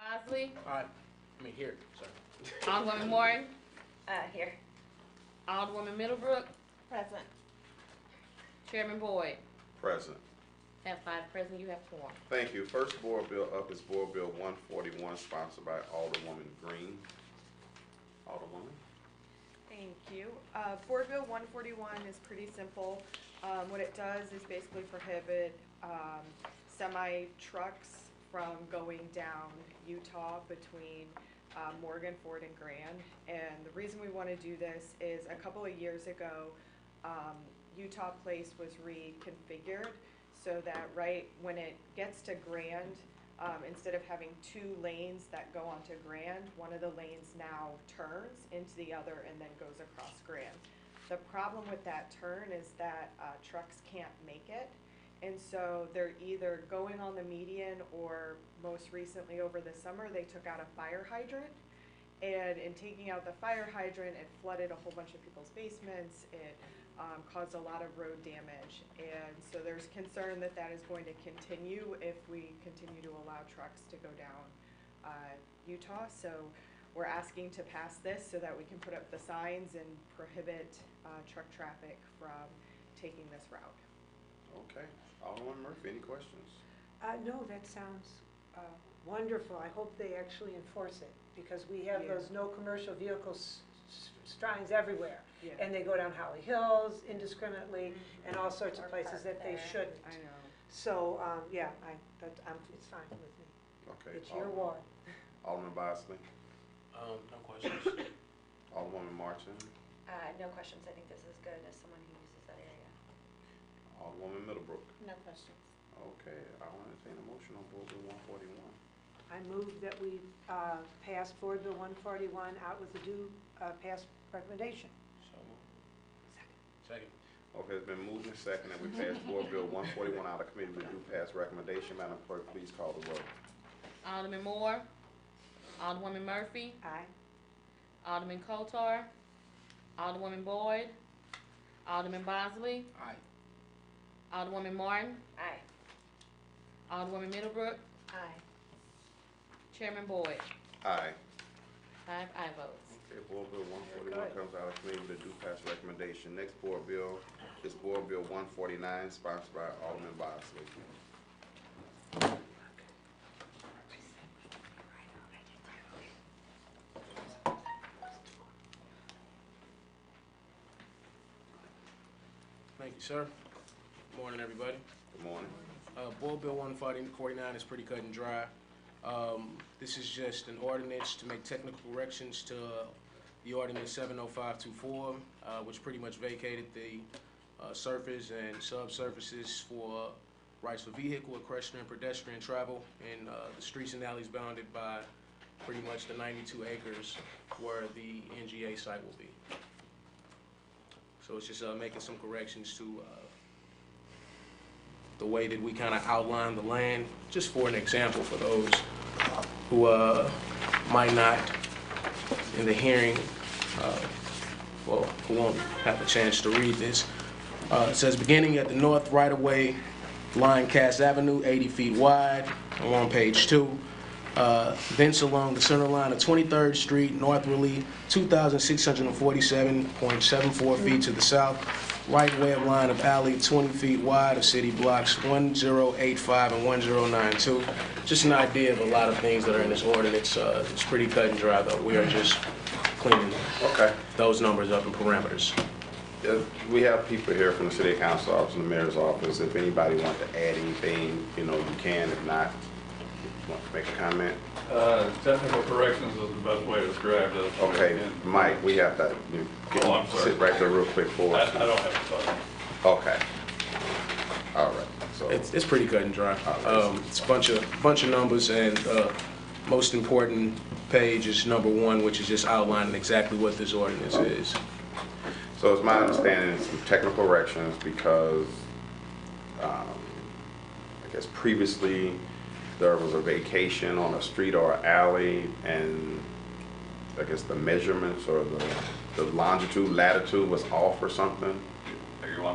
Bosley. Aye. I mean here, sorry. Alderwoman Morton. Here. Alderwoman Middlebrook. Present. Chairman Boyd. Present. Have 5 present, you have 4. Thank you. First board bill up is Board Bill 141, sponsored by Alderwoman Green. Alderwoman. Thank you. Board Bill 141 is pretty simple. What it does is basically prohibit semi-trucks from going down Utah between Morgan, Ford, and Grand. And the reason we want to do this is a couple of years ago, Utah Place was reconfigured so that right when it gets to Grand, instead of having 2 lanes that go onto Grand, one of the lanes now turns into the other and then goes across Grand. The problem with that turn is that trucks can't make it, and so they're either going on the median, or most recently over the summer they took out a fire hydrant, and in taking out the fire hydrant it flooded a whole bunch of people's basements. It caused a lot of road damage, and so there's concern that that is going to continue if we continue to allow trucks to go down Utah. So we're asking to pass this so that we can put up the signs and prohibit truck traffic from taking this route. Okay. Alderwoman Murphy, any questions? No, that sounds wonderful. I hope they actually enforce it, because we have those no commercial vehicles signs everywhere. Yeah. And they go down Holly Hills indiscriminately and all sorts of places that they shouldn't. I know. So, yeah, it's fine with me. Okay. It's your ward. Alderman Bosley. No questions. Alderwoman Martin. No questions. I think this is good as someone who uses that area. Alderwoman Middlebrook. No questions. Okay. I'll entertain a motion on Board Bill 141. I move that we pass Board Bill 141 out with the due pass recommendation. So moved. Second. Okay, it's been moved and seconded that we pass Board Bill 141 out of committee with due pass recommendation. Madam Clerk, please call the roll. Alderman Moore. Alderwoman Murphy. Aye. Alderman Kotar. Alderwoman Boyd. Alderman Bosley. Aye. Alderwoman Martin. Aye. Alderwoman Middlebrook. Aye. Chairman Boyd. Aye. 5 aye votes. Okay, Board Bill 141 comes out of committee with a due pass recommendation. Next board bill is Board Bill 149, sponsored by Alderman Bosley. Thank you, sir. Good morning, everybody. Good morning. Board Bill 149 is pretty cut and dry. This is just an ordinance to make technical corrections to the ordinance 70524, which pretty much vacated the surface and subsurfaces for rights for vehicle, equestrian, pedestrian travel in the streets and alleys bounded by pretty much the 92 acres where the NGA site will be. So it's just making some corrections to the way that we kind of outline the land, just for an example for those who might not in the hearing, who won't have a chance to read this. It says, beginning at the north right-of-way line Cass Avenue, 80 feet wide. I'm on page 2. Thence along the center line of 23rd Street, northerly, 2,647.74 feet to the south. Right-way of line of alley, 20 feet wide of city blocks 1085 and 1092. Just an idea of a lot of things that are in this ordinance. It's pretty cut and dry, though. We are just cleaning those numbers up and parameters. We have people here from the City Council office and the Mayor's office. If anybody wants to add anything, you can. If not, you want to make a comment? Technical corrections is the best way to describe this. Okay, Mike, we have to sit right there real quick for us. I don't have to talk. Okay. All right. So It's pretty cut and dry. It's a bunch of numbers, and most important page is number 1, which is just outlining exactly what this ordinance is. So it's my understanding it's some technical corrections because I guess previously there was a vacation on a street or alley, and I guess the measurements or the longitude, latitude was off or something.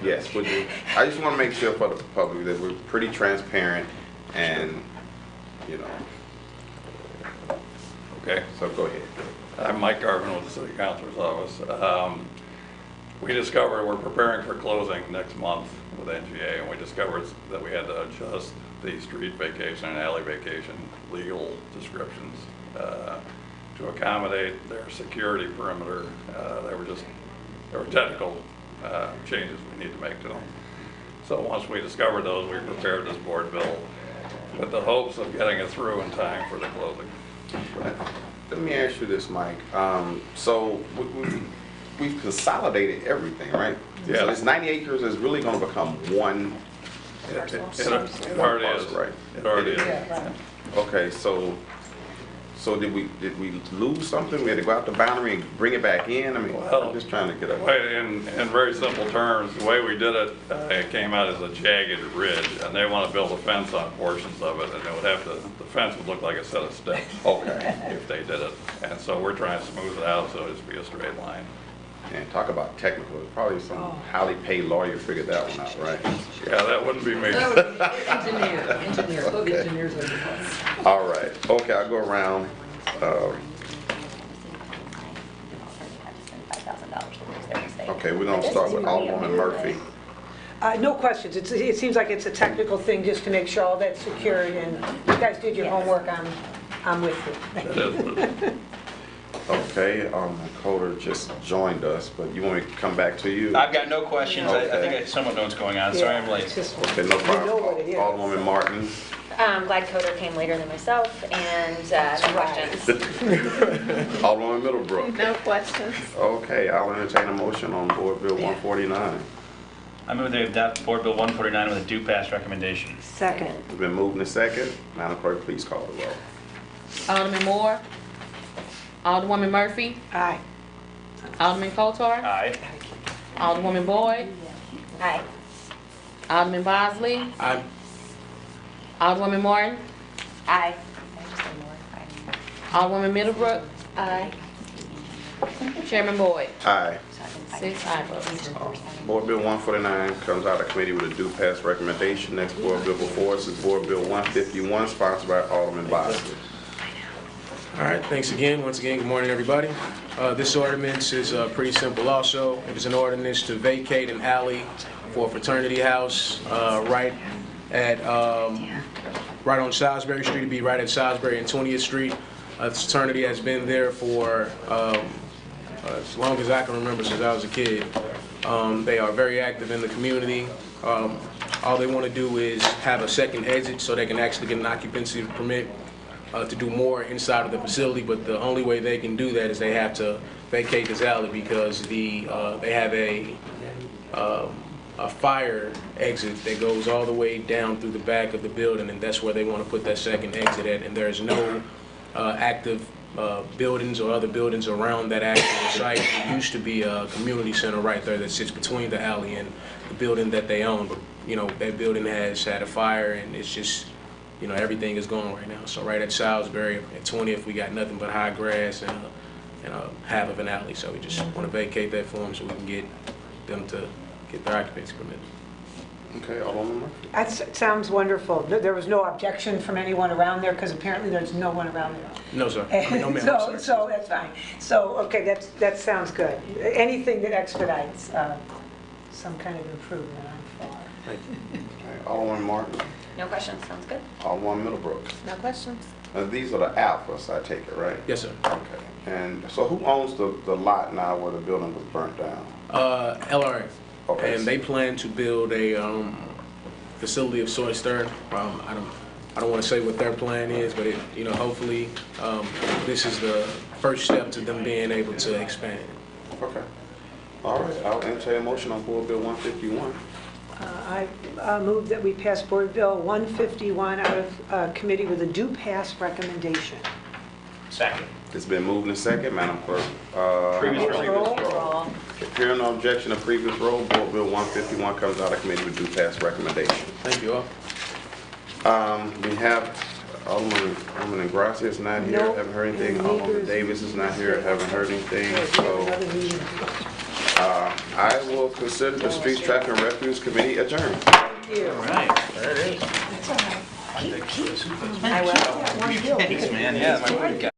Yes, would you? I just want to make sure for the public that we're pretty transparent and, Okay. So go ahead. I'm Mike Garvin with the City Councilor's Office. We discovered, we're preparing for closing next month with NGA, and we discovered that we had to adjust the street vacation and alley vacation legal descriptions to accommodate their security perimeter. There were technical changes we need to make to them. So once we discovered those, we prepared this board bill with the hopes of getting it through in time for the closing. Let me ask you this, Mike. So we've consolidated everything, right? Yeah. So this 90 acres is really going to become one. It already is. Right. It already is. Okay, so did we lose something? We had to go out the boundary and bring it back in? I mean, Well, I'm just trying to get a. In very simple terms, the way we did it, it came out as a jagged ridge, and they want to build a fence on portions of it, and it would have to, the fence would look like a set of steps. Okay. If they did it. And so we're trying to smooth it out so it just be a straight line. And talk about technical. Probably some highly paid lawyer figured that one out, right? Yeah, that wouldn't be me. Engineers. All right. Okay, I'll go around. Okay, we're going to start with Alderwoman Murphy. No questions. It seems like it's a technical thing just to make sure all that's secured, and you guys did your homework. I'm with you. Thank That you. is what- Okay, Coder just joined us, but you want me to come back to you? I've got no questions. I Okay. think I somewhat know what's going on. Sorry I'm late. It's just- Okay, no You problem. know what it is. Alderwoman Martin. I'm glad Coder came later than myself, and no questions. Alderwoman Middlebrook. No questions. Okay, I'll entertain a motion on Board Bill 149. I move they adopt Board Bill 149 with a due pass recommendation. Second. It's been moved and second. Madam Clerk, please call the roll. Alderman Moore. Alderwoman Murphy. Aye. Alderman Kotar. Aye. Alderwoman Boyd. Aye. Alderman Bosley. Aye. Alderwoman Martin. Aye. Alderwoman Middlebrook. Aye. Chairman Boyd. Aye. 6 aye votes. Board Bill 149 comes out of committee with a due pass recommendation. Next board bill before us is Board Bill 151, sponsored by Alderman Bosley. All right, thanks again. Once again, good morning, everybody. This ordinance is pretty simple also. It is an ordinance to vacate an alley for a fraternity house right on Salisbury Street. It'd be right at Salisbury and 20th Street. This fraternity has been there for as long as I can remember, since I was a kid. They are very active in the community. All they want to do is have a second exit so they can actually get an occupancy permit to do more inside of the facility, but the only way they can do that is they have to vacate this alley because they have a fire exit that goes all the way down through the back of the building, and that's where they want to put that second exit at. And there's no active buildings or other buildings around that actual site. It used to be a community center right there that sits between the alley and the building that they own, but that building has had a fire, and it's just everything is gone right now. So right at Salisbury at 20th, we got nothing but high grass and half of an alley. So we just want to vacate that for them so we can get them to get their occupancy permit. Okay, Alderwoman Murphy. That sounds wonderful. There was no objection from anyone around there, because apparently there's no one around there. No, sir. I mean, no, ma'am. I'm sorry. So that's fine. So, okay, that sounds good. Anything that expedites some kind of improvement, I'm for. Thank you. Okay, Alderwoman Martin. No questions, sounds good. Alderwoman Middlebrook. No questions. These are the alphas, I take it, right? Yes, sir. Okay. And so who owns the lot now where the building was burnt down? LRA. Okay. And they plan to build a facility of sorts there. I don't want to say what their plan is, but hopefully this is the first step to them being able to expand. Okay. All right, I'll entertain a motion on Board Bill 151. I move that we pass Board Bill 151 out of committee with a due pass recommendation. Second. It's been moved and second, Madam Clerk. Previous roll. Roll. If here no objection to previous roll, Board Bill 151 comes out of committee with due pass recommendation. Thank you all. We have Alderman Ingrassia is not here, Nope. haven't heard anything. And Alderman neither is- Davis is not here, haven't heard anything. We have So another meeting. I will consider the Streets Traffic and Refuse Committee adjourned. Thank you. All right. There it is. That's all right. I will. Thanks, man. Yeah, my word got